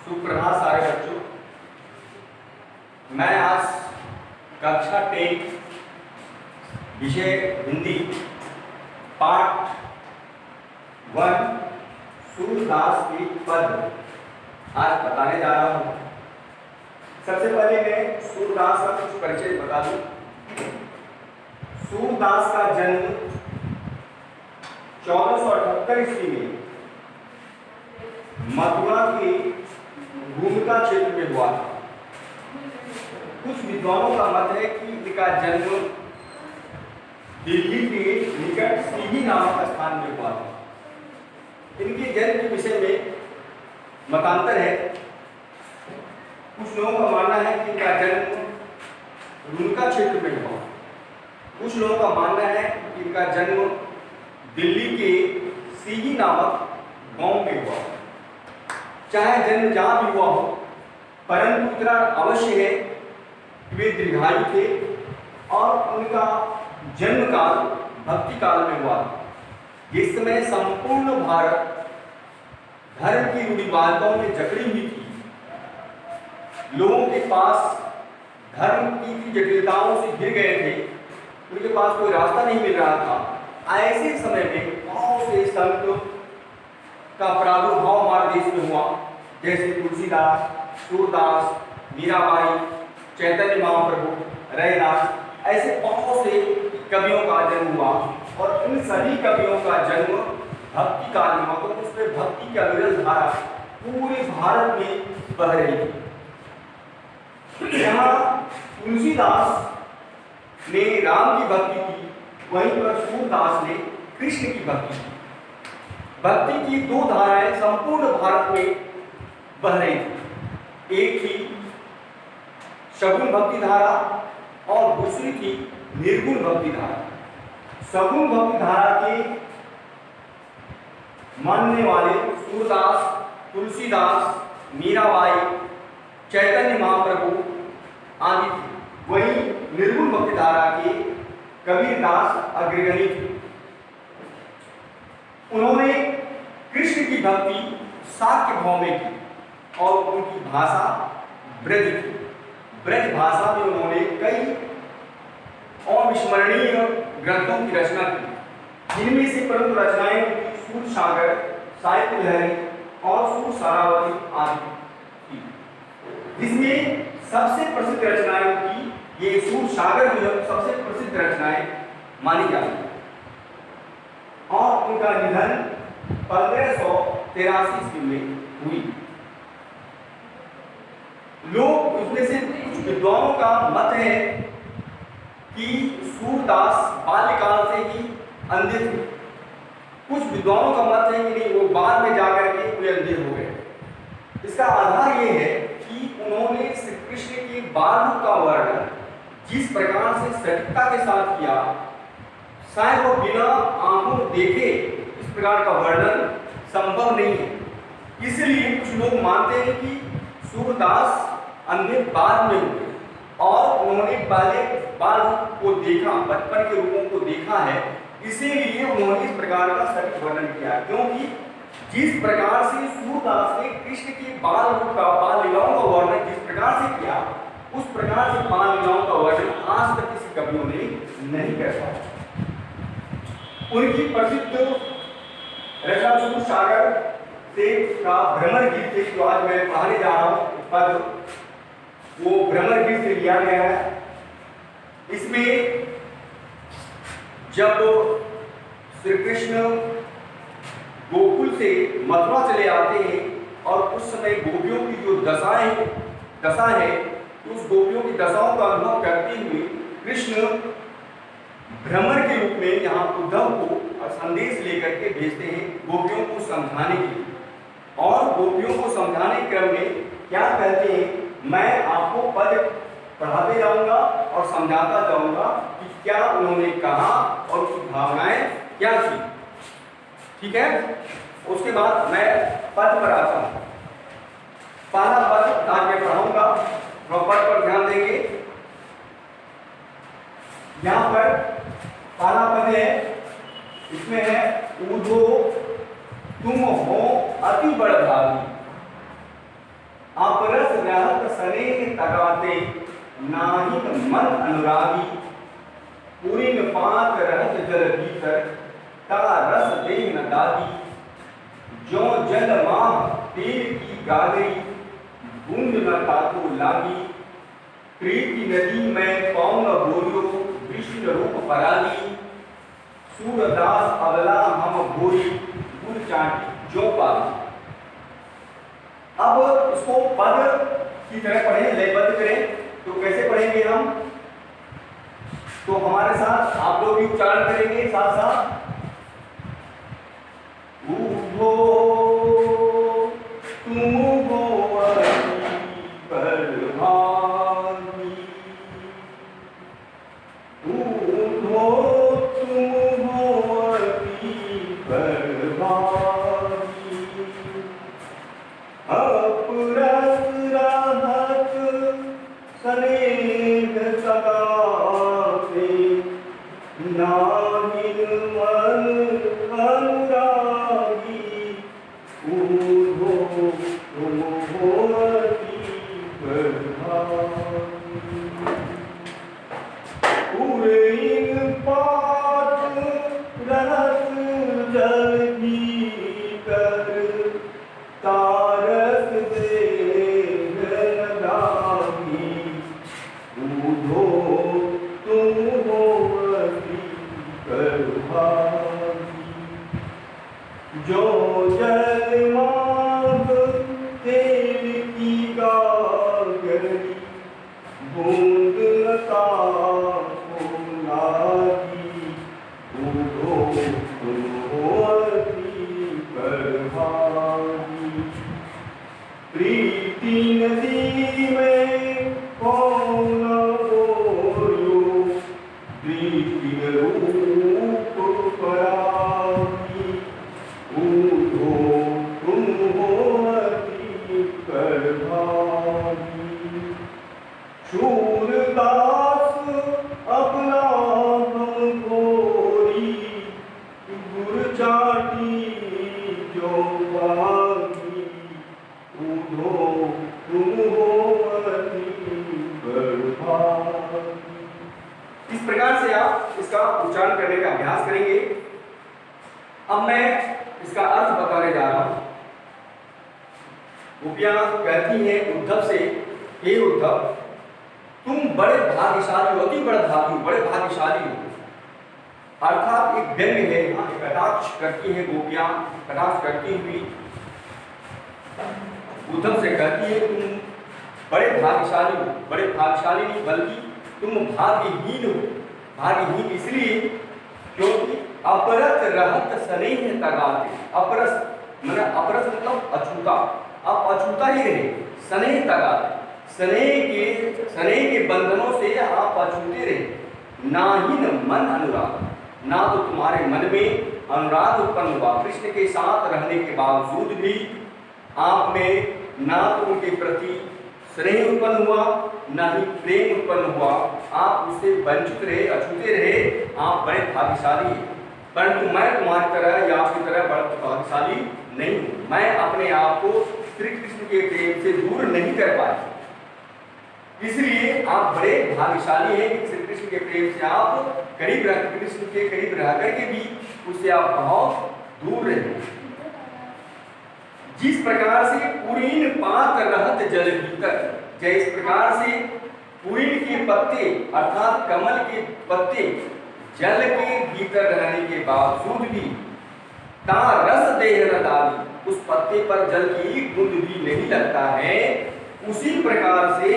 सुप्रभात सारे बच्चों। मैं आज कक्षा 10 विषय हिंदी पाठ 1 सूरदास के पद आज बताने जा रहा हूँ। सबसे पहले मैं सूरदास का कुछ परिचय बता दूं। सूरदास का जन्म 1478 ईस्वी में मथुरा के भूमिका क्षेत्र में हुआ था। कुछ विद्वानों का मत है कि इनका जन्म दिल्ली के निकट सीधी नामक स्थान में हुआ था। इनके जन्म के विषय में मतांतर है। कुछ लोगों का मानना है कि इनका जन्म रुनका क्षेत्र में हुआ। कुछ लोगों का मानना है कि इनका जन्म दिल्ली के सीही नामक गांव में हुआ। चाहे जन्म जहां भी हुआ हो, परंतु इतना अवश्य है कि वे दीर्घायु थे और उनका जन्म काल भक्ति काल में हुआ। जिस समय संपूर्ण भारत धर्म की रूढ़िवादिताओं में जकड़ी हुई थी, लोगों के पास धर्म की जटिलताओं से घिर गए थे, उनके पास कोई रास्ता नहीं मिल रहा था। ऐसे समय में बहुत से संत का प्रादुर्भाव हमारे देश में हुआ, जैसे तुलसीदास, सूरदास, मीराबाई, चैतन्य महाप्रभु, रैदास। ऐसे बहुत से कवियों का जन्म हुआ और इन सभी कवियों का जन्म भक्ति काल में हुआ। तो उसमें भक्ति की अविरल धारा पूरे भारत में बह रही थी। यहाँ तुलसीदास ने राम की भक्ति की, वहीं पर सूरदास ने कृष्ण की भक्ति की। भक्ति की दो धाराएं संपूर्ण भारत में बह रही थी। एक थी सगुण भक्ति धारा और दूसरी थी निर्गुण भक्ति धारा। सगुण भक्ति धारा के मानने वाले सूरदास, तुलसीदास, मीराबाई, चैतन्य महाप्रभु आदि थे। वहीं निर्गुण भक्ति धारा के कबीरदास अग्रगणी थे। उन्होंने कृष्ण की भक्ति शाक्य भाव में की और उनकी भाषा ब्रज थी। ब्रज भाषा में उन्होंने कई अविस्मरणीय ग्रंथों की रचना की, जिनमें से प्रमुख रचनाएं सूरसागर, साहित्य लहरी और सूरसारावती आदि थी। जिसमें सबसे प्रसिद्ध रचनाएं की ये सूरसागर जो सबसे प्रसिद्ध रचनाएं मानी जाती है। और उनका निधन 1583 ईस्वी में हुई। लोग उसमें से कुछ विद्वानों का मत है कि सूरदास बाल्यकाल से ही अंधे थे। कुछ विद्वानों का मत है कि नहीं, वो बाद में जाकर के वे अंधे हो गए। इसका आधार ये है कि उन्होंने श्री कृष्ण के बाल रूप का वर्णन जिस प्रकार से सटीकता के साथ किया, शायद वो बिना आंखों देखे इस प्रकार का वर्णन संभव नहीं है। इसलिए कुछ लोग मानते हैं कि सूरदास अंधे बाद में हुए और उन्होंने पहले बाल रूप को देखा, बचपन के रूपों को देखा है, इसीलिए उन्होंने इस प्रकार का सटीक वर्णन किया। क्योंकि जिस प्रकार से सूरदास ने कृष्ण के बाल रूप का, बाल लीलाओं का वर्णन जिस प्रकार से किया, उस प्रकार से बाल लीलाओं का वर्णन आज तक किसी कवियों ने नहीं कर पाया। उनकी प्रसिद्ध रचना सूरसागर से का भ्रमर गीत से जो आज मैं पढ़ाने जा रहा हूँ पद, वो भ्रमर गीत से लिया गया है। इसमें जब श्री कृष्ण गोकुल से मथुरा चले आते हैं और उस समय गोपियों की जो दशा है, उस गोपियों की दशाओं का अनुभव करते हुए कृष्ण भ्रमर के रूप में यहाँ उद्धव को संदेश लेकर के भेजते हैं गोपियों को समझाने के लिए। और गोपियों को समझाने के क्रम में क्या कहते हैं, मैं आपको पद पढ़ाते जाऊंगा और समझाता जाऊंगा कि क्या उन्होंने कहा और उसकी भावनाएं क्या थी। ठीक है, उसके बाद मैं पद पर आता हूं। पहला पद आज मैं पढ़ाऊंगा, पद पर ध्यान देंगे। यहां पर पहला पद है, इसमें है उधो तुम हो अति बड़भागी। नाहिन मन अनुरागी, पूरी पात रहत जल भीतर, ता रस देह न दागी। जो जल माह तेल की गागरी, बूंद न ताको लागी। प्रीति नदी में पौन बोरियो, विष्णु रूप पराली। सूरदास अबला हम बोरी, गुर चाटी जो पाली। अब इसको पद की तरह पढ़ें, लयबद्ध करें। तो कैसे पढ़ेंगे हम? तो हमारे साथ आप लोग भी उच्चारण करेंगे साथ साथ। उभो तुम हो परभागी, उभो तुम हो परभागी। अपरस रहत स्नेह सगाते, नाहिन मन अनुरागी। उभो तुम होती परभागी। पूरीन पात रहत जल भीतर, तारस देह न दागी। उभो तुम होती परभागी। जो जल मांग तेल की गागरी, बूंद न ताको लागी। उभो तुम होती परभागी। प्रीति नदी में कौन बोयो, प्रीति रूप परागी। उभो तुम होती परभागी। सूरदास अपना हम गोरी, गुर चाटी जो पागी। उभो तुम होती परभागी। इस प्रकार से आप इसका उच्चारण करने का अभ्यास करेंगे। अब मैं इसका अर्थ बताने जा रहा हूं। गोपियां कहती हैं उद्धव से, हे उद्धव, तुम बड़े भाग्यशाली हो, अति बड़े भागी, बड़े भाग्यशाली हो। अर्थात एक व्यंग्य है, यहाँ एक कटाक्ष करती है गोपियां, कटाक्ष करती हुई उद्धव से कहती है तुम बड़े भाग्यशाली हो। बड़े भाग्यशाली नहीं बल्कि तुम भाग्यहीन हो। भाग्यहीन इसलिए क्योंकि अपरस रहत स्नेह तगाते। अपरस मतलब अछूता, आप अछूता ही रहे, स्नेह तगाते, स्नेह के बंधनों से आप अछूते रहे। नाहिन मन अनुराग, ना तो तुम्हारे मन में अनुराग उत्पन्न हुआ, कृष्ण के साथ रहने के बावजूद भी आप में ना तो उनके प्रति स्नेह उत्पन्न हुआ, ना ही प्रेम उत्पन्न हुआ। आप उससे वंचित रहे, अछूते रहे। आप बड़े भाग्यशाली हैं, परंतु मैं तुम्हारी तरह या आपकी तरह बड़ा भाग्यशाली नहीं हूं। मैं अपने आप को श्री कृष्ण के प्रेम से दूर नहीं कर पाया, इसलिए आप बड़े भाग्यशाली हैं कि श्री कृष्ण के प्रेम से आप करीब रह, कृष्ण के करीब रह करके भी उससे आप बहुत दूर रहे। जिस प्रकार से पुरीन पात रहत जल भीतर, जिस प्रकार से पुरीन के पत्ते अर्थात कमल के पत्ते जल के भीतर रहने के बावजूद भी ता रस देह न दागी, उस पत्ते पर जल की बूंद भी नहीं लगता है, उसी प्रकार से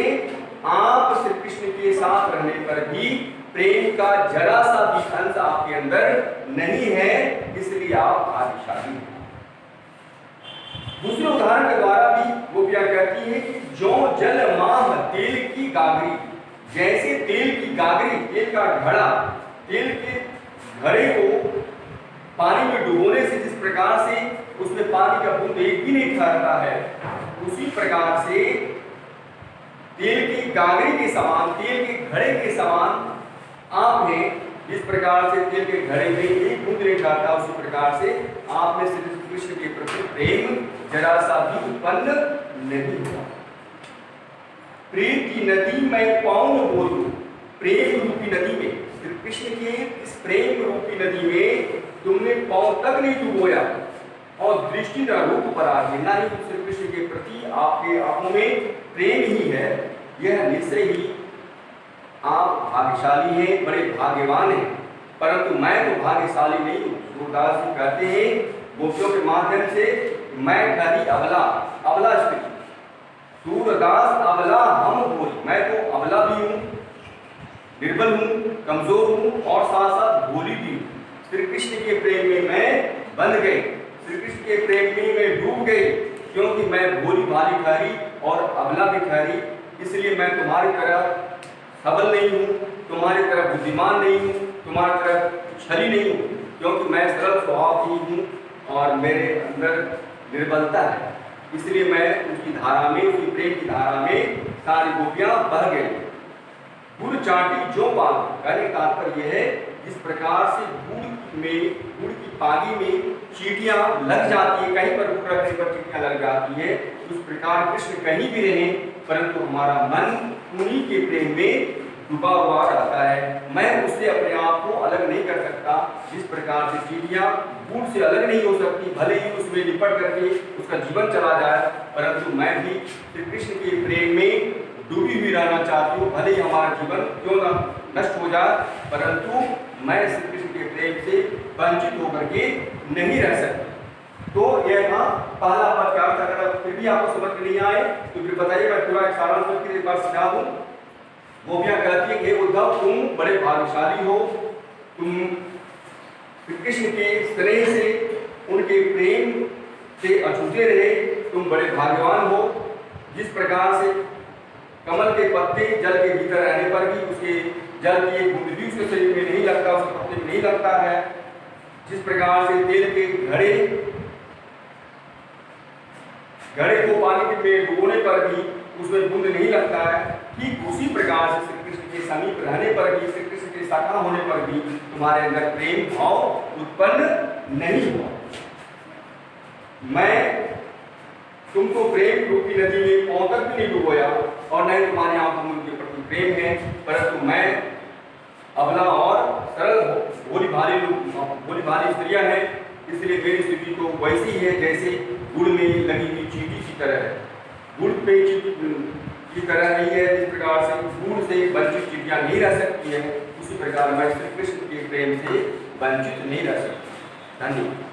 आप श्री कृष्ण के साथ रहने पर भी प्रेम का जरा सा भी अंश आपके अंदर नहीं है, इसलिए आप भाग्यशाली हैं। दूसरे उदाहरण के द्वारा भी गोपियां कहती हैं कि जो जल माह तेल की गागरी, जैसे तेल की गागरी, तेल का घड़ा, तेल के घड़े को पानी में डुबोने से जिस प्रकार से उसमें पानी का बूंद एक भी नहीं ठहरता है, उसी प्रकार से तेल की गागरी के समान, तेल के घड़े के समान आप हैं। जिस प्रकार से तेल के घड़े में एक बूंद नहीं ठहरता, उसी प्रकार से आप में श्री कृष्ण के प्रति प्रेम जरा सा भी उत्पन्न नहीं हुआ। प्रेम की नदी में पाँव न बोलूं, प्रेम रूपी नदी में, श्री कृष्ण के इस प्रेम रूपी नदी में तुमने पाँव तक नहीं डुबोया और दृष्टि न रूप पर आ गई, ना ही श्री कृष्ण के प्रति आपके आंखों में प्रेम ही है। यह निश्चय ही आप भाग्यशाली हैं, बड़े भाग्यवान हैं, परंतु मैं तो भाग्यशाली नहीं हूँ। सूरदास जी कहते हैं गोपियों के माध्यम से, मैं खरी अबला, अबला स्त्री, सूरदास अबला हम भोली, मैं तो अबला भी हूँ, निर्बल हूँ, कमजोर हूँ और साथ साथ भोली भी हूँ। श्री कृष्ण के प्रेम में मैं बंध गई, श्री कृष्ण के प्रेम में मैं डूब गई, क्योंकि मैं भोली भाली ठहरी और अबला भी ठहरी। इसलिए मैं तुम्हारी तरह सबल नहीं हूँ, तुम्हारी तरह बुद्धिमान नहीं हूँ, तुम्हारी तरह छली नहीं हूँ, क्योंकि मैं सरल स्वभाव की हूँ और मेरे अंदर निर्बलता है। इसलिए मैं उसकी धारा में, उसकी प्रेम की धारा में सारी गोपियाँ बह गई। गुड़ चाटी जो बात, कहने का तात्पर्य यह है, जिस प्रकार से गुड़ की पागी में चींटियां लग जाती है, कहीं पर गुड़ रखने पर चींटियां लग जाती है, उस प्रकार कृष्ण कहीं भी रहे परंतु हमारा मन उन्हीं के प्रेम में डूबा हुआ रहता है। मैं उससे अपने आप को अलग नहीं कर सकता। जिस प्रकार से चींटियां गुड़ से अलग नहीं हो सकती, भले ही उसमें लिपट करके उसका जीवन चला जाए, परंतु मैं भी श्री कृष्ण के प्रेम में डूबी हुई रहना चाहती हूँ। भले ही हमारा जीवन क्यों न नष्ट हो जाए, परंतु मैं श्री कृष्ण के प्रेम से वंचित होकर के नहीं रह सकती। तो यह था पहला पद का अर्थ। अगर फिर भी आपको समझ में नहीं आए तो फिर बताइए, मैं पूरा एक सारांश करके एक बार समझा दूं। गोपियां कहती है कि उद्धव तुम बड़े भाग्यशाली हो, तुम श्री कृष्ण के स्नेह से, उनके प्रेम से अछूते रहे, तुम बड़े भाग्यवान हो। जिस प्रकार से कमल के पत्ते जल के भीतर रहने पर भी उसके जल की एक बूंद भी उसके शरीर में नहीं लगता, उसके पत्ते में नहीं लगता है। जिस प्रकार से तेल के घड़े को पानी में डुबोने पर भी उसमें बूंद नहीं लगता है, ठीक उसी प्रकार से श्री कृष्ण के समीप रहने पर भी, श्री कृष्ण के शाखा होने पर भी तुम्हारे अंदर प्रेम भाव उत्पन्न नहीं हुआ। मैं तुमको प्रेम रूपी नदी में पाँव तक भी नहीं डुबोया और न ही तुम्हारे आंखों में उनके प्रति प्रेम है, परंतु मैं अबला और सरल भोली भाली स्त्रियां हैं, इसलिए मेरी स्थिति तो वैसी है जैसे गुड़ में लगी हुई चींटी की तरह है। गुड़ पे की तरह नहीं है, जिस प्रकार से गुड़ से वंचित चींटियां नहीं रह सकती है, उसी प्रकार मैं श्री कृष्ण के प्रेम से वंचित नहीं रह सकती। धन्यवाद।